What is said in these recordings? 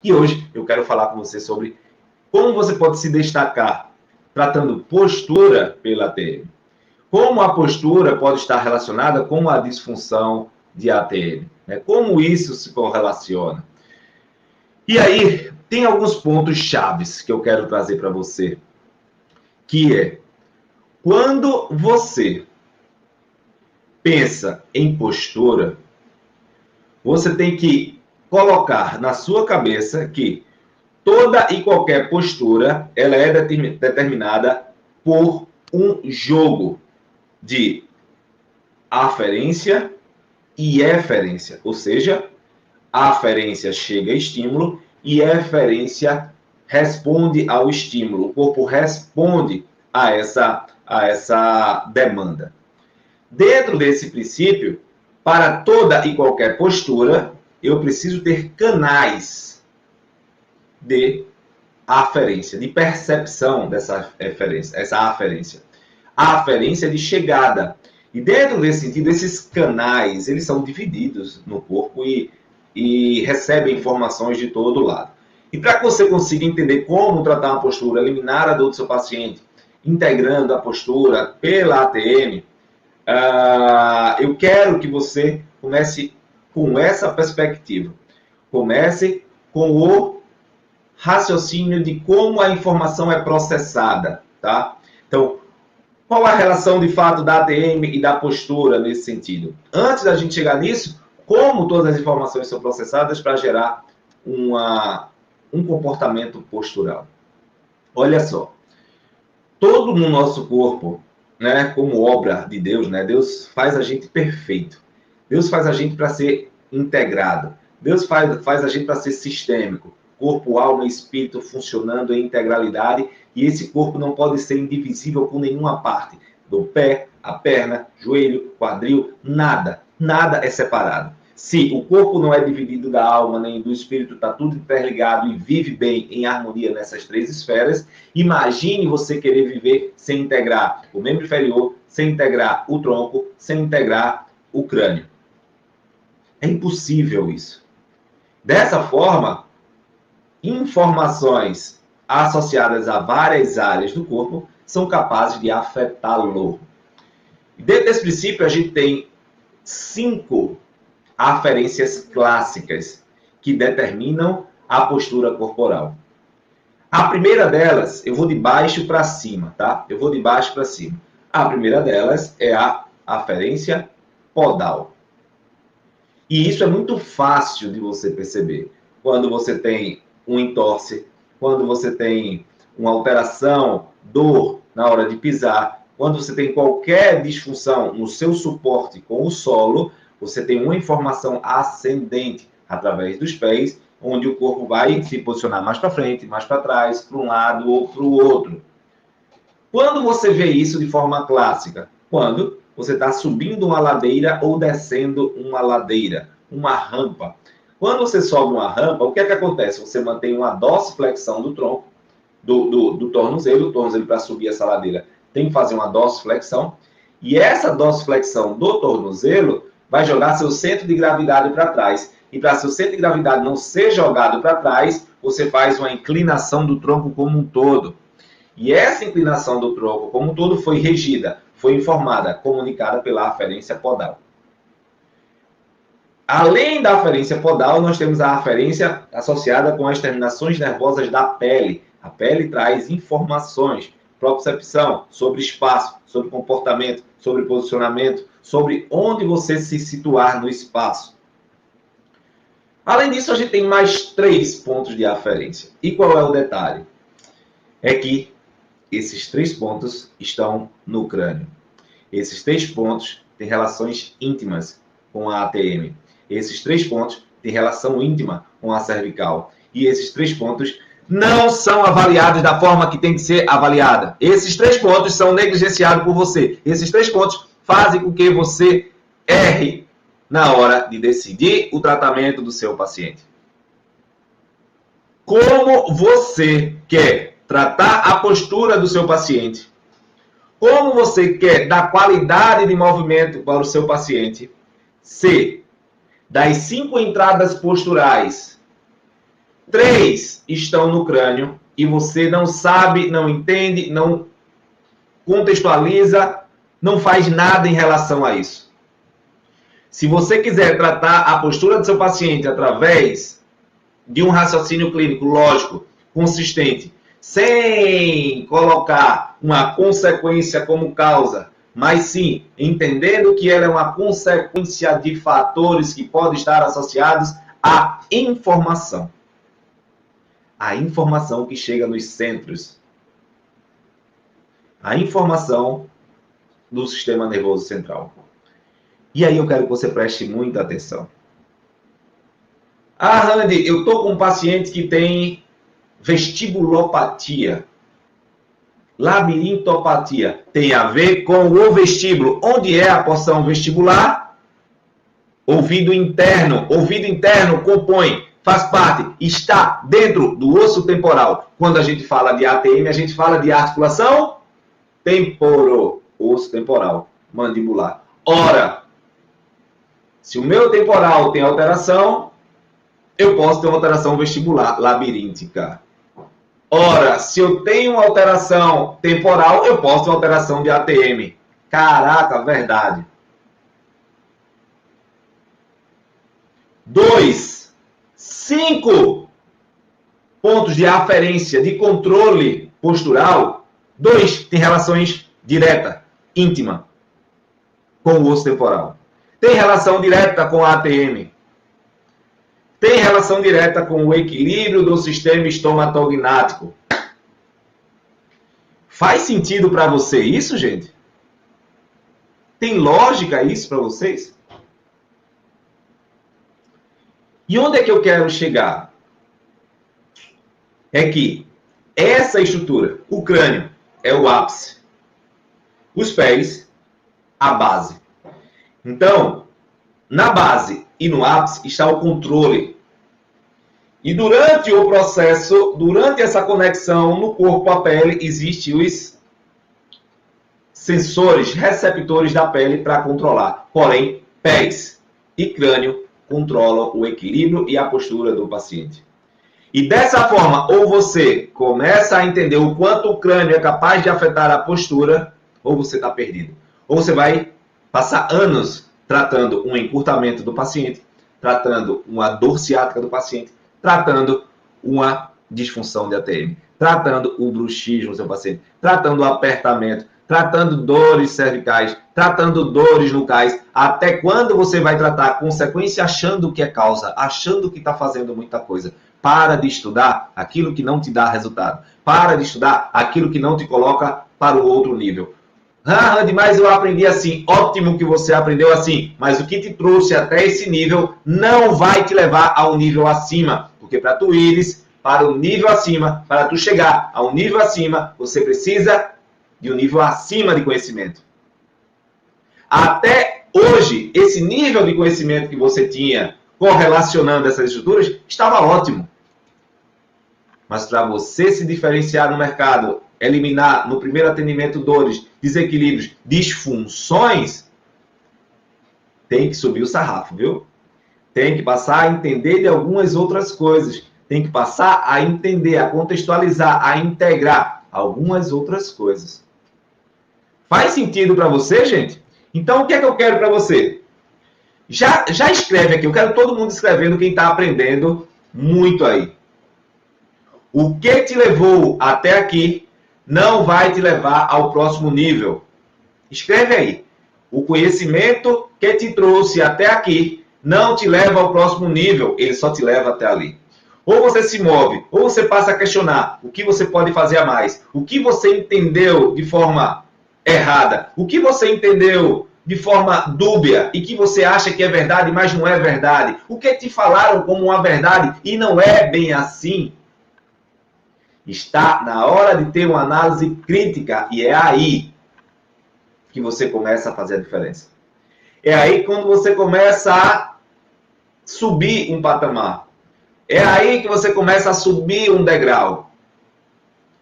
E hoje eu quero falar com você sobre como você pode se destacar tratando postura pela ATM. Como a postura pode estar relacionada com a disfunção de ATM. Né? Como isso se correlaciona. E aí, tem alguns pontos chaves que eu quero trazer para você. Que é, quando você pensa em postura, você tem que colocar na sua cabeça que toda e qualquer postura ela é determinada por um jogo de aferência e eferência, ou seja, a aferência chega a estímulo e a eferência responde ao estímulo. O corpo responde a essa demanda. Dentro desse princípio, para toda e qualquer postura, eu preciso ter canais de aferência, de percepção dessa aferência. A aferência de chegada. E dentro desse sentido, esses canais, eles são divididos no corpo e recebem informações de todo lado. E para que você consiga entender como tratar uma postura, eliminar a dor do seu paciente, integrando a postura pela ATM, eu quero que você comece com essa perspectiva. Comece com o raciocínio de como a informação é processada, tá? Então, qual a relação de fato da ATM e da postura nesse sentido? Antes da gente chegar nisso, como todas as informações são processadas para gerar um comportamento postural? Olha só, todo no nosso corpo, né, como obra de Deus, né, Deus faz a gente perfeito. Deus faz a gente para ser integrado. Deus faz a gente para ser sistêmico. Corpo, alma e espírito funcionando em integralidade, e esse corpo não pode ser indivisível por nenhuma parte. Do pé, a perna, joelho, quadril, nada. Nada é separado. Se o corpo não é dividido da alma nem do espírito, está tudo interligado e vive bem em harmonia nessas três esferas, imagine você querer viver sem integrar o membro inferior, sem integrar o tronco, sem integrar o crânio. É impossível isso. Dessa forma, informações associadas a várias áreas do corpo são capazes de afetá-lo. Dentro desse princípio, a gente tem 5 aferências clássicas que determinam a postura corporal. A primeira delas, eu vou de baixo para cima, tá? Eu vou de baixo para cima. A primeira delas é a aferência podal. E isso é muito fácil de você perceber. Quando você tem um entorse, quando você tem uma alteração, dor na hora de pisar, quando você tem qualquer disfunção no seu suporte com o solo, você tem uma informação ascendente através dos pés, onde o corpo vai se posicionar mais para frente, mais para trás, para um lado ou para o outro. Quando você vê isso de forma clássica? Quando você está subindo uma ladeira ou descendo uma ladeira, uma rampa. Quando você sobe uma rampa, o que é que acontece? Você mantém uma dorsiflexão do tronco, do tornozelo. O tornozelo, para subir essa ladeira, tem que fazer uma dorsiflexão. E essa dorsiflexão do tornozelo vai jogar seu centro de gravidade para trás. E para seu centro de gravidade não ser jogado para trás, você faz uma inclinação do tronco como um todo. E essa inclinação do tronco como um todo foi regida, foi informada, comunicada pela aferência podal. Além da aferência podal, nós temos a aferência associada com as terminações nervosas da pele. A pele traz informações, propriocepção sobre espaço, sobre comportamento, sobre posicionamento, sobre onde você se situar no espaço. Além disso, a gente tem mais 3 pontos de aferência. E qual é o detalhe? É que esses 3 pontos estão no crânio. Esses 3 pontos têm relações íntimas com a ATM. Esses 3 pontos têm relação íntima com a cervical. E esses 3 pontos não são avaliados da forma que tem que ser avaliada. Esses 3 pontos são negligenciados por você. Esses 3 pontos fazem com que você erre na hora de decidir o tratamento do seu paciente. Como você quer tratar a postura do seu paciente? Como você quer dar qualidade de movimento para o seu paciente? Se das 5 entradas posturais, 3 estão no crânio e você não sabe, não entende, não contextualiza, não faz nada em relação a isso. Se você quiser tratar a postura do seu paciente através de um raciocínio clínico lógico, consistente, sem colocar uma consequência como causa, mas sim entendendo que ela é uma consequência de fatores que podem estar associados à informação. A informação que chega nos centros. A informação do sistema nervoso central. E aí eu quero que você preste muita atenção. Ah, Randy, eu estou com um paciente que tem vestibulopatia. Labirintopatia. Tem a ver com o vestíbulo. Onde é a porção vestibular? Ouvido interno. Ouvido interno compõe, faz parte, está dentro do osso temporal. Quando a gente fala de ATM, a gente fala de articulação temporo, osso temporal, mandibular. Ora, se o meu temporal tem alteração, eu posso ter uma alteração vestibular labiríntica. Ora, se eu tenho uma alteração temporal, eu posso ter uma alteração de ATM. Caraca, verdade. 2, 5 pontos de aferência, de controle postural. 2 tem relações direta, íntima, com o osso temporal. Tem relação direta com a ATM. Tem relação direta com o equilíbrio do sistema estomatognático. Faz sentido para você isso, gente? Tem lógica isso para vocês? E onde é que eu quero chegar? É que essa estrutura, o crânio, é o ápice. Os pés, a base. Então, na base e no ápice está o controle. E durante o processo, durante essa conexão no corpo à pele, existem os sensores, receptores da pele para controlar. Porém, pés e crânio controlam o equilíbrio e a postura do paciente. E dessa forma, ou você começa a entender o quanto o crânio é capaz de afetar a postura, ou você está perdido. Ou você vai passar anos tratando um encurtamento do paciente, tratando uma dor ciática do paciente, tratando uma disfunção de ATM, tratando o bruxismo do seu paciente, tratando o apertamento, tratando dores cervicais, tratando dores nucais. Até quando você vai tratar a consequência achando que é causa, achando que está fazendo muita coisa? Para de estudar aquilo que não te dá resultado. Para de estudar aquilo que não te coloca para o outro nível. Ah, Randy, mas eu aprendi assim. Ótimo que você aprendeu assim. Mas o que te trouxe até esse nível não vai te levar ao nível acima. Porque para tu ires para o nível acima, para tu chegar ao nível acima, você precisa de um nível acima de conhecimento. Até hoje, esse nível de conhecimento que você tinha correlacionando essas estruturas estava ótimo. Mas para você se diferenciar no mercado, eliminar no primeiro atendimento dores, desequilíbrios, disfunções, tem que subir o sarrafo, viu? Tem que passar a entender de algumas outras coisas. Tem que passar a entender, a contextualizar, a integrar algumas outras coisas. Faz sentido para você, gente? Então, o que é que eu quero para você? Já escreve aqui. Eu quero todo mundo escrevendo, quem está aprendendo muito aí. O que te levou até aqui não vai te levar ao próximo nível. Escreve aí. O conhecimento que te trouxe até aqui não te leva ao próximo nível, ele só te leva até ali. Ou você se move, ou você passa a questionar o que você pode fazer a mais, o que você entendeu de forma errada, o que você entendeu de forma dúbia e que você acha que é verdade, mas não é verdade, o que te falaram como uma verdade e não é bem assim. Está na hora de ter uma análise crítica e é aí que você começa a fazer a diferença. É aí quando você começa a subir um patamar. É aí que você começa a subir um degrau.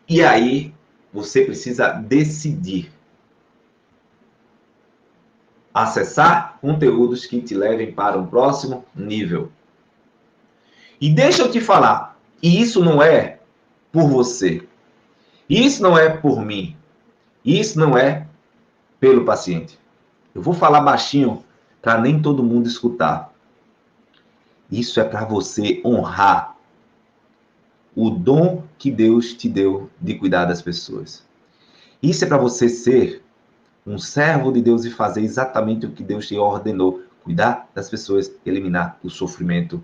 E aí você precisa decidir. Acessar conteúdos que te levem para um próximo nível. E deixa eu te falar, E isso não é por você. Isso não é por mim. Isso não é pelo paciente. Eu vou falar baixinho para nem todo mundo escutar. Isso é para você honrar o dom que Deus te deu de cuidar das pessoas. Isso é para você ser um servo de Deus e fazer exatamente o que Deus te ordenou. Cuidar das pessoas, eliminar o sofrimento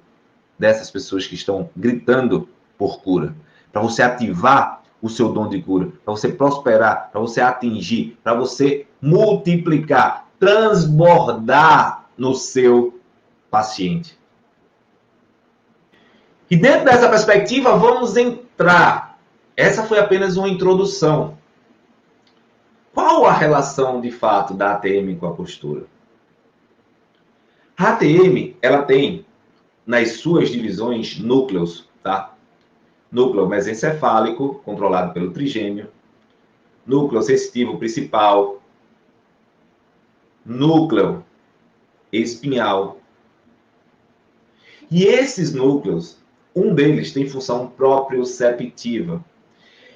dessas pessoas que estão gritando por cura. Para você ativar o seu dom de cura, para você prosperar, para você atingir, para você multiplicar, transbordar no seu paciente. E dentro dessa perspectiva, vamos entrar. Essa foi apenas uma introdução. Qual a relação, de fato, da ATM com a postura? A ATM, ela tem, nas suas divisões, núcleos, tá? Núcleo mesencefálico, controlado pelo trigêmeo. Núcleo sensitivo principal. Núcleo espinhal. E esses núcleos, um deles tem função proprioceptiva.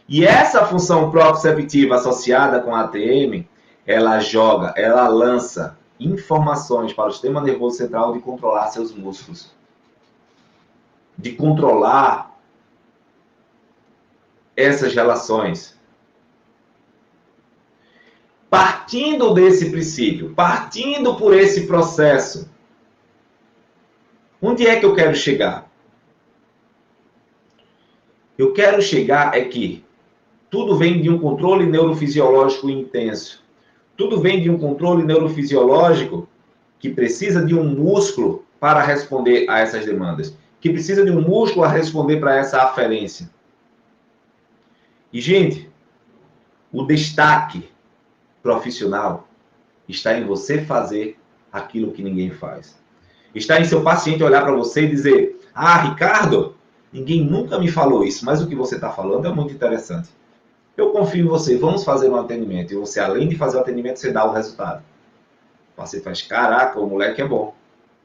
E essa função proprioceptiva associada com a ATM, ela lança informações para o sistema nervoso central de controlar seus músculos. De controlar essas relações. Partindo desse princípio, partindo por esse processo, onde é que eu quero chegar? Eu quero chegar é que tudo vem de um controle neurofisiológico intenso. Tudo vem de um controle neurofisiológico que precisa de um músculo para responder a essas demandas. Que precisa de um músculo a responder para essa aferência. E, gente, o destaque profissional está em você fazer aquilo que ninguém faz. Está em seu paciente olhar para você e dizer: ah, Ricardo, ninguém nunca me falou isso, mas o que você está falando é muito interessante. Eu confio em você, vamos fazer um atendimento. E você, além de fazer o atendimento, você dá o resultado. Você faz: caraca, o moleque é bom.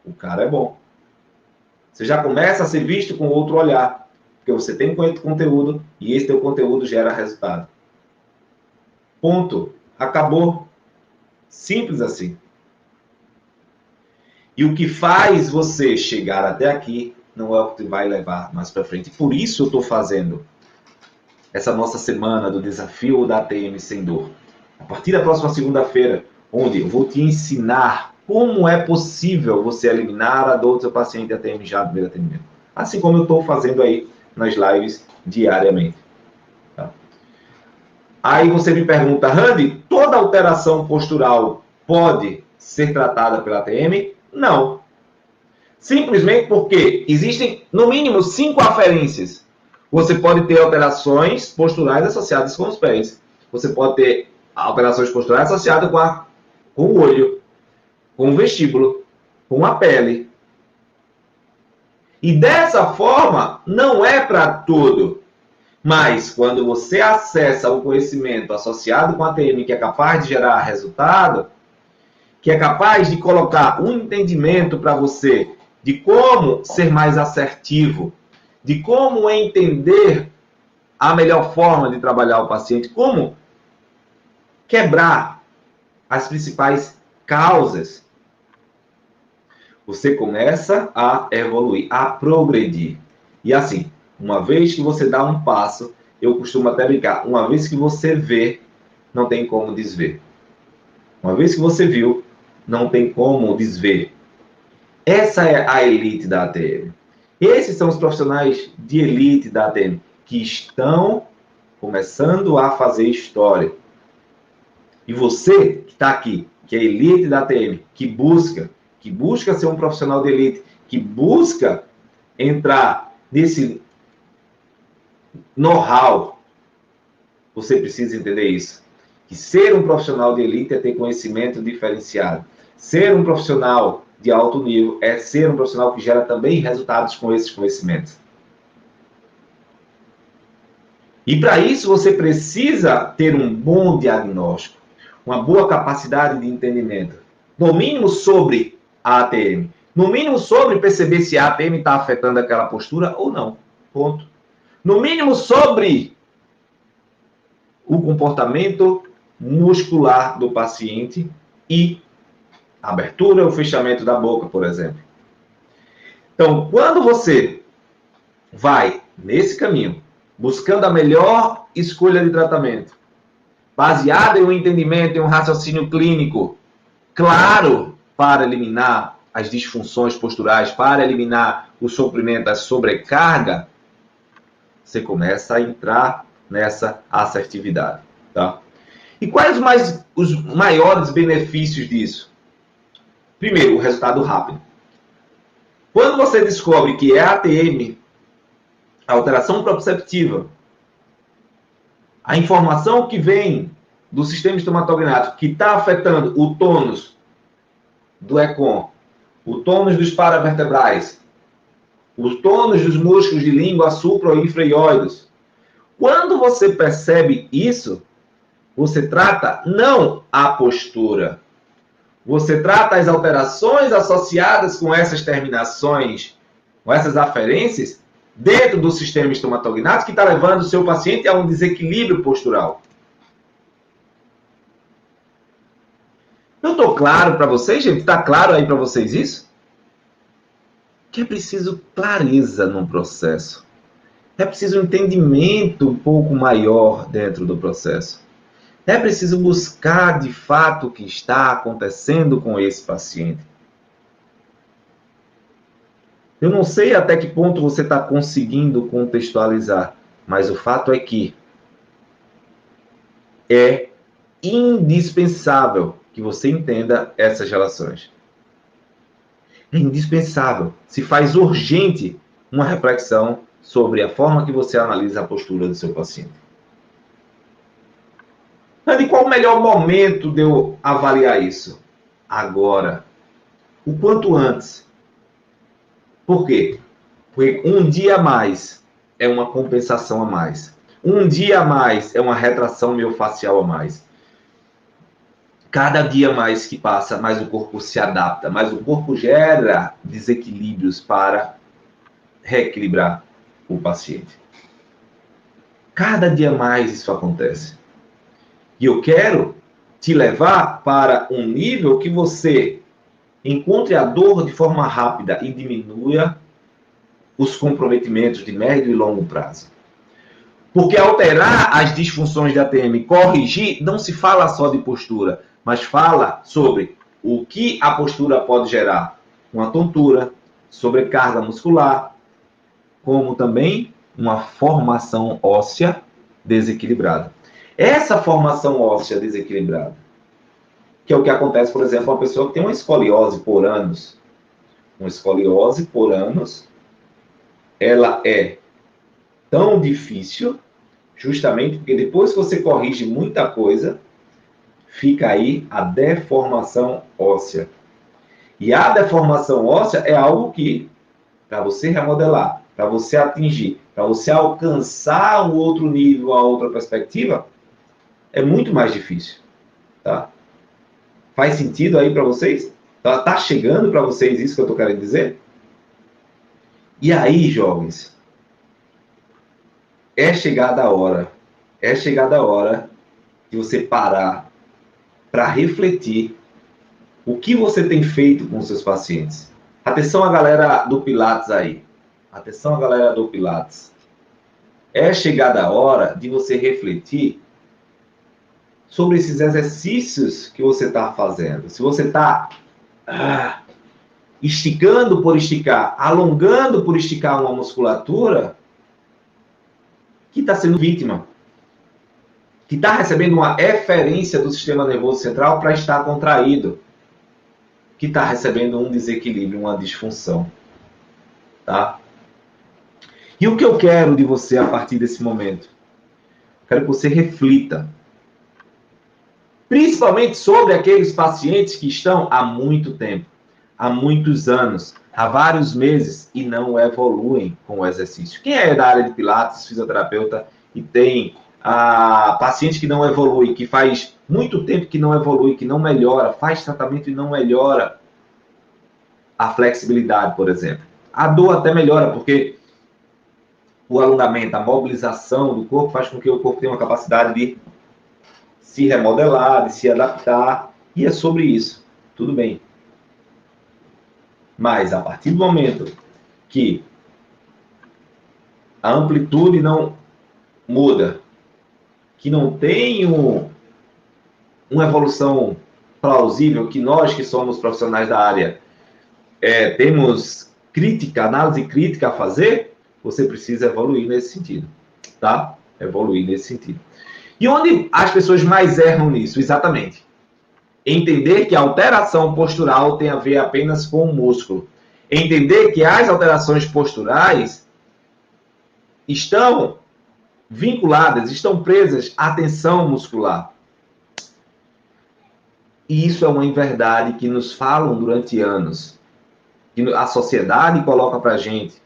O cara é bom. Você já começa a ser visto com outro olhar. Porque você tem conteúdo e esse teu conteúdo gera resultado. Ponto. Acabou. Simples assim. E o que faz você chegar até aqui não é o que vai levar mais para frente. Por isso eu estou fazendo essa nossa semana do desafio da ATM sem dor. A partir da próxima segunda-feira, onde eu vou te ensinar como é possível você eliminar a dor do seu paciente ATM já no primeiro atendimento. Assim como eu estou fazendo aí nas lives diariamente. Tá? Aí você me pergunta: Randy, toda alteração postural pode ser tratada pela ATM? Não. Simplesmente porque existem, no mínimo, 5 aferências. Você pode ter alterações posturais associadas com os pés. Você pode ter alterações posturais associadas com o olho, com o vestíbulo, com a pele. E dessa forma, não é para tudo. Mas quando você acessa o conhecimento associado com a ATM, que é capaz de gerar resultado, que é capaz de colocar um entendimento para você de como ser mais assertivo, de como entender a melhor forma de trabalhar o paciente, como quebrar as principais causas, você começa a evoluir, a progredir. E assim, uma vez que você dá um passo, eu costumo até brincar, uma vez que você vê, não tem como desver. Uma vez que você viu, não tem como desver. Essa é a elite da ATM. Esses são os profissionais de elite da ATM que estão começando a fazer história. E você que está aqui, que é elite da ATM, que busca ser um profissional de elite, que busca entrar nesse know-how, você precisa entender isso. Que ser um profissional de elite é ter conhecimento diferenciado. Ser um profissional de alto nível é ser um profissional que gera também resultados com esses conhecimentos. E para isso você precisa ter um bom diagnóstico, uma boa capacidade de entendimento, no mínimo sobre a ATM, no mínimo sobre perceber se a ATM está afetando aquela postura ou não. Ponto. no mínimo sobre o comportamento muscular do paciente e a abertura ou fechamento da boca, por exemplo. Então, quando você vai nesse caminho, buscando a melhor escolha de tratamento, baseada em um entendimento, em um raciocínio clínico, claro, para eliminar as disfunções posturais, para eliminar o sofrimento, a sobrecarga, você começa a entrar nessa assertividade, tá? E quais os maiores benefícios disso? Primeiro, o resultado rápido. Quando você descobre que é ATM, alteração proprioceptiva, a informação que vem do sistema estomatognático que está afetando o tônus do ECOM, o tônus dos paravertebrais, o tônus dos músculos de língua supra- e infraioides. Quando você percebe isso, você trata não a postura, você trata as alterações associadas com essas terminações, com essas aferências, dentro do sistema estomatognático que está levando o seu paciente a um desequilíbrio postural. Eu estou claro para vocês, gente? Está claro aí para vocês isso? Que é preciso clareza no processo. É preciso um entendimento um pouco maior dentro do processo. É preciso buscar de fato o que está acontecendo com esse paciente. Eu não sei até que ponto você está conseguindo contextualizar, mas o fato é que é indispensável que você entenda essas relações. É indispensável. Se faz urgente uma reflexão sobre a forma que você analisa a postura do seu paciente. Mas de qual o melhor momento de eu avaliar isso? Agora. O quanto antes. Por quê? Porque um dia a mais é uma compensação a mais. Um dia a mais é uma retração miofascial a mais. Cada dia mais que passa, mais o corpo se adapta, mais o corpo gera desequilíbrios para reequilibrar o paciente. Cada dia mais isso acontece. E eu quero te levar para um nível que você encontre a dor de forma rápida e diminua os comprometimentos de médio e longo prazo. Porque alterar as disfunções de ATM, corrigir, não se fala só de postura, mas fala sobre o que a postura pode gerar. Uma tontura, sobrecarga muscular, como também uma formação óssea desequilibrada. Essa formação óssea desequilibrada, que é o que acontece, por exemplo, uma pessoa que tem uma escoliose por anos. Uma escoliose por anos, ela é tão difícil, justamente porque depois que você corrige muita coisa, fica aí a deformação óssea. E a deformação óssea é algo que, para você remodelar, para você atingir, para você alcançar um outro nível, uma outra perspectiva, é muito mais difícil. Tá? Faz sentido aí para vocês? Tá chegando para vocês isso que eu estou querendo dizer? E aí, jovens, é chegada a hora de você parar para refletir o que você tem feito com os seus pacientes. Atenção a galera do Pilates aí. Atenção a galera do Pilates. É chegada a hora de você refletir sobre esses exercícios que você está fazendo. Se você está esticando por esticar, alongando por esticar uma musculatura, que está sendo vítima, que está recebendo uma eferência do sistema nervoso central para estar contraído, que está recebendo um desequilíbrio, uma disfunção. Tá? E o que eu quero de você a partir desse momento? Quero que você reflita, principalmente sobre aqueles pacientes que estão há muito tempo, há muitos anos, há vários meses e não evoluem com o exercício. Quem é da área de Pilates, fisioterapeuta, e tem paciente que não evolui, que faz muito tempo que não evolui, que não melhora, faz tratamento e não melhora a flexibilidade, por exemplo. A dor até melhora, porque o alongamento, a mobilização do corpo faz com que o corpo tenha uma capacidade de se remodelar, de se adaptar, e é sobre isso. Tudo bem. Mas, a partir do momento que a amplitude não muda, que não tem uma evolução plausível, que nós que somos profissionais da área temos crítica, análise crítica a fazer, você precisa evoluir nesse sentido, tá? Evoluir nesse sentido. E onde as pessoas mais erram nisso? Exatamente. Entender que a alteração postural tem a ver apenas com o músculo. Entender que as alterações posturais estão vinculadas, estão presas à tensão muscular. E isso é uma inverdade que nos falam durante anos. Que a sociedade coloca para a gente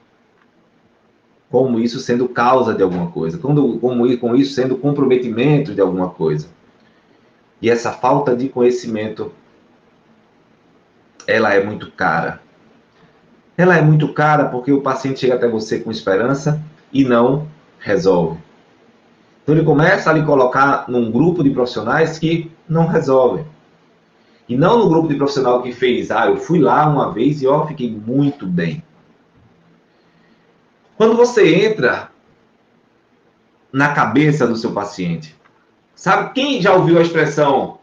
como isso sendo causa de alguma coisa, como com isso sendo comprometimento de alguma coisa. E essa falta de conhecimento, ela é muito cara. Ela é muito cara porque o paciente chega até você com esperança e não resolve. Então ele começa a lhe colocar num grupo de profissionais que não resolvem. E não no grupo de profissional que fez, eu fui lá uma vez e fiquei muito bem. Quando você entra na cabeça do seu paciente, sabe quem já ouviu a expressão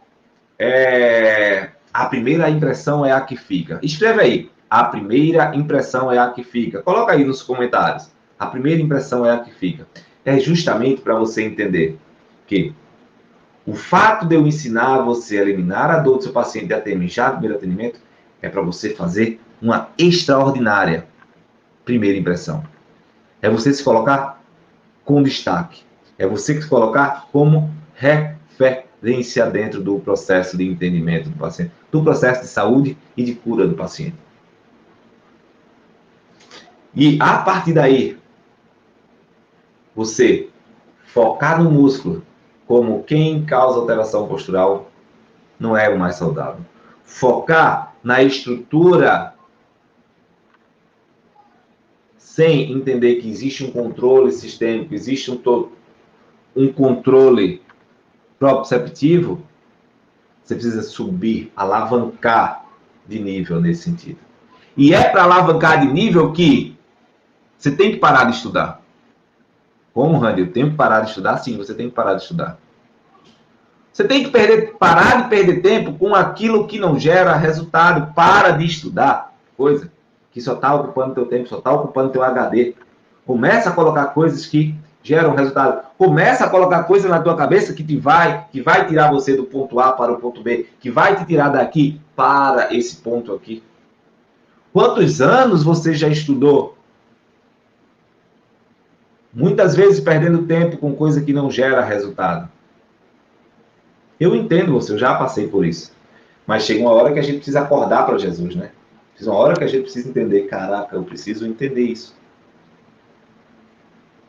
a primeira impressão é a que fica? Escreve aí, a primeira impressão é a que fica. Coloca aí nos comentários, a primeira impressão é a que fica. É justamente para você entender que o fato de eu ensinar você a eliminar a dor do seu paciente de ATM já no primeiro atendimento é para você fazer uma extraordinária primeira impressão. É você se colocar com destaque. É você se colocar como referência dentro do processo de entendimento do paciente, do processo de saúde e de cura do paciente. E a partir daí, você focar no músculo como quem causa alteração postural não é o mais saudável. Focar na estrutura sem entender que existe um controle sistêmico, existe um controle proprioceptivo, você precisa subir, alavancar de nível nesse sentido. E é para alavancar de nível que você tem que parar de estudar. Como, Randy? Eu tenho que parar de estudar? Sim, você tem que parar de estudar. Você tem que parar de perder tempo com aquilo que não gera resultado. Para de estudar coisa que só está ocupando teu tempo, só está ocupando teu HD. Começa a colocar coisas que geram resultado. Começa a colocar coisas na tua cabeça que vai tirar você do ponto A para o ponto B, que vai te tirar daqui para esse ponto aqui. Quantos anos você já estudou? Muitas vezes perdendo tempo com coisa que não gera resultado. Eu entendo você, eu já passei por isso. Mas chega uma hora que a gente precisa acordar para Jesus, né? Chega uma hora que a gente precisa entender, caraca, eu preciso entender isso.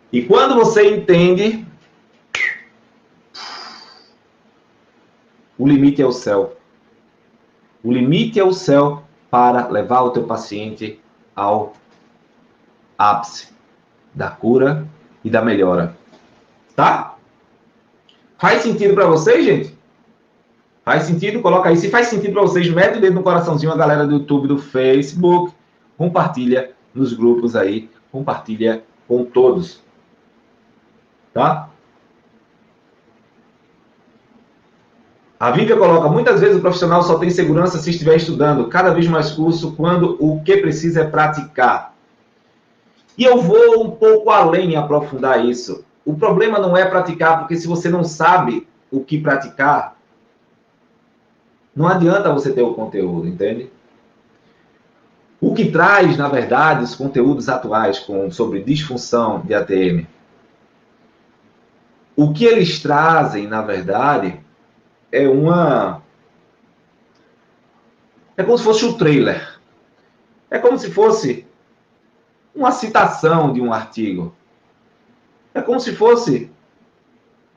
E quando você entende, o limite é o céu. O limite é o céu para levar o teu paciente ao ápice da cura e da melhora. Tá? Faz sentido para vocês, gente? Faz sentido? Coloca aí. Se faz sentido para vocês, mete o dedo no coraçãozinho, a galera do YouTube, do Facebook. Compartilha nos grupos aí. Compartilha com todos. Tá? A Vívia coloca, muitas vezes o profissional só tem segurança se estiver estudando. Cada vez mais curso, quando o que precisa é praticar. E eu vou um pouco além em aprofundar isso. O problema não é praticar, porque se você não sabe o que praticar, não adianta você ter o conteúdo, entende? O que traz, na verdade, os conteúdos atuais sobre disfunção de ATM, o que eles trazem, na verdade, é como se fosse um trailer. É como se fosse uma citação de um artigo. É como se fosse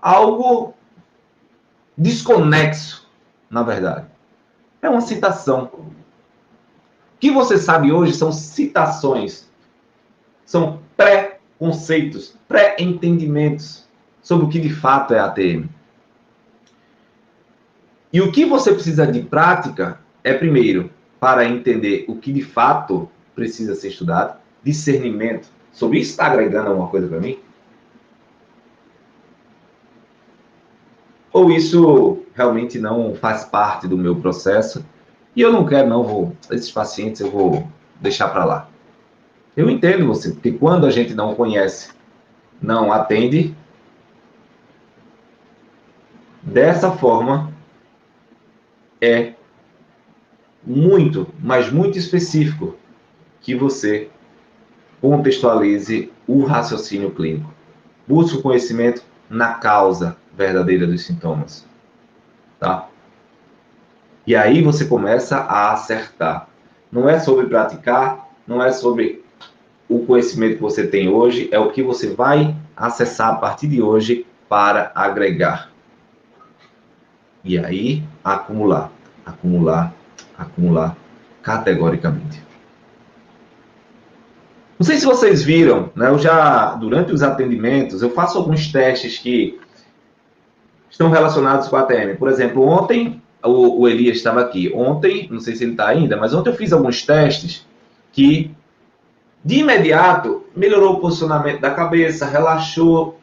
algo desconexo, na verdade. É uma citação. O que você sabe hoje são citações. São conceitos, pré-entendimentos sobre o que de fato é ATM. E o que você precisa de prática é, primeiro, para entender o que de fato precisa ser estudado, discernimento. Sobre isso está agregando alguma coisa para mim? Ou isso realmente não faz parte do meu processo e eu não quero, não, esses pacientes eu vou deixar para lá. Eu entendo você, porque quando a gente não conhece, não atende, dessa forma é muito, mas muito específico que você contextualize o raciocínio clínico. Busque o conhecimento na causa verdadeira dos sintomas, tá? E aí você começa a acertar. Não é sobre praticar, não é sobre o conhecimento que você tem hoje, é o que você vai acessar a partir de hoje para agregar. E aí, acumular, acumular, acumular, categoricamente. Não sei se vocês viram, né? Eu já, durante os atendimentos, eu faço alguns testes que estão relacionados com a ATM. Por exemplo, ontem, o Elias estava aqui. Ontem, não sei se ele está ainda, mas ontem eu fiz alguns testes que, de imediato, melhorou o posicionamento da cabeça, relaxou.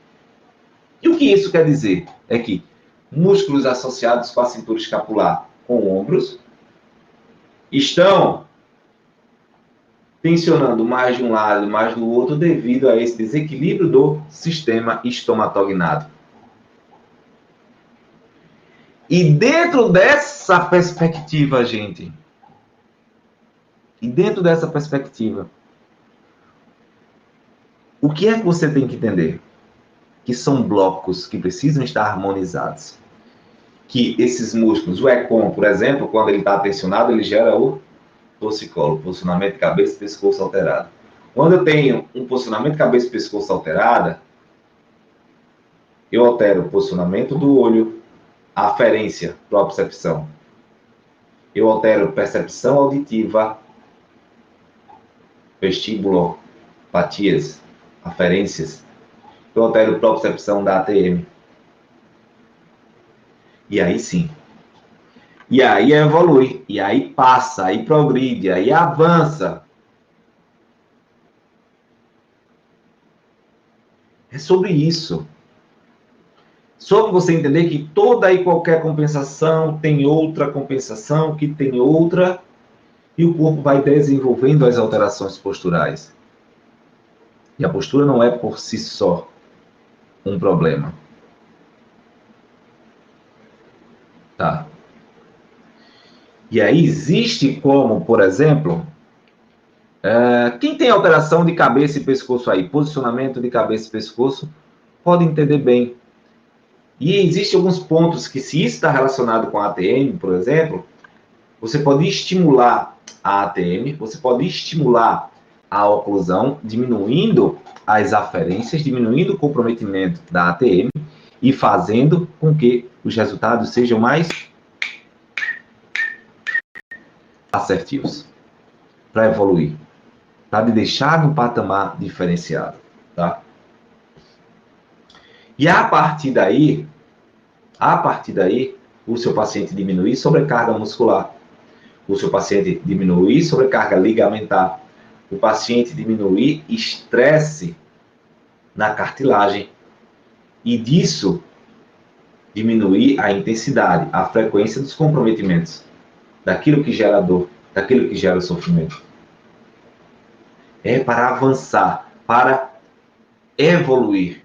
E o que isso quer dizer? É que músculos associados com a cintura escapular, com ombros, estão tensionando mais de um lado, mais do outro, devido a esse desequilíbrio do sistema estomatognático. E dentro dessa perspectiva, gente, o que é que você tem que entender? Que são blocos que precisam estar harmonizados. Que esses músculos, o ECOM, por exemplo, quando ele está tensionado, ele gera o torcicolo, posicionamento de cabeça e pescoço alterado. Quando eu tenho um posicionamento de cabeça e pescoço alterada, eu altero o posicionamento do olho, a aferência, propriocepção. Eu altero percepção auditiva, vestíbulo, patias, aferências. Eu altero propriocepção da ATM. E aí sim. E aí evolui, e aí passa, aí progride, aí avança. É sobre isso. Sobre você entender que toda e qualquer compensação tem outra compensação, que tem outra, e o corpo vai desenvolvendo as alterações posturais. E a postura não é por si só um problema. Tá? E aí existe como, por exemplo, quem tem alteração de cabeça e pescoço aí, posicionamento de cabeça e pescoço, pode entender bem. E existem alguns pontos que, se isso está relacionado com a ATM, por exemplo, você pode estimular a ATM, você pode estimular a oclusão, diminuindo as aferências, diminuindo o comprometimento da ATM e fazendo com que os resultados sejam mais assertivos para evoluir, para deixar no patamar diferenciado, tá? E a partir daí, o seu paciente diminuir sobrecarga muscular, o seu paciente diminuir sobrecarga ligamentar, o paciente diminuir estresse na cartilagem e disso diminuir a intensidade, a frequência dos comprometimentos, daquilo que gera dor, daquilo que gera sofrimento. É para avançar, para evoluir.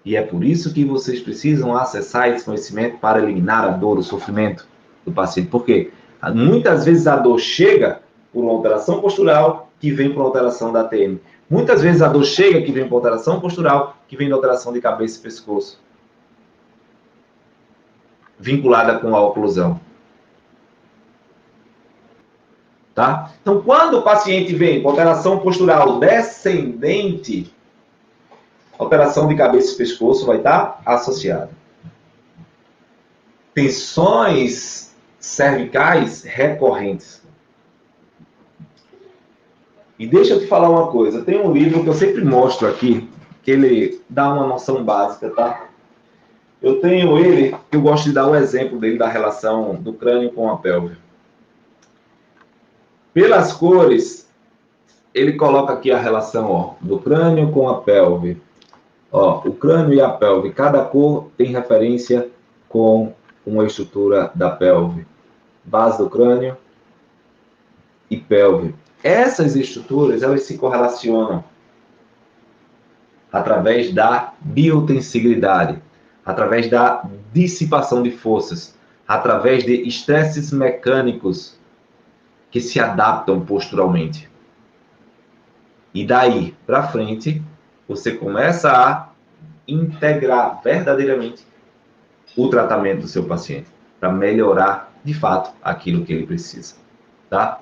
E é por isso que vocês precisam acessar esse conhecimento para eliminar a dor, o sofrimento do paciente. Porque muitas vezes a dor chega por uma alteração postural que vem por alteração da ATM. Muitas vezes a dor chega que vem por alteração postural que vem da alteração de cabeça e pescoço, vinculada com a oclusão. Tá? Então, quando o paciente vem com alteração postural descendente, alteração de cabeça e pescoço vai estar associada. Tensões cervicais recorrentes. E deixa eu te falar uma coisa, tem um livro que eu sempre mostro aqui, que ele dá uma noção básica, tá? Eu tenho ele, que eu gosto de dar o exemplo dele da relação do crânio com a pelve. Pelas cores, ele coloca aqui a relação, ó, do crânio com a pelve. Ó, o crânio e a pelve, cada cor tem referência com uma estrutura da pelve. Base do crânio e pelve. Essas estruturas, elas se correlacionam através da biotensibilidade, através da dissipação de forças, através de estresses mecânicos que se adaptam posturalmente. E daí para frente, você começa a integrar verdadeiramente o tratamento do seu paciente, para melhorar, de fato, aquilo que ele precisa, tá?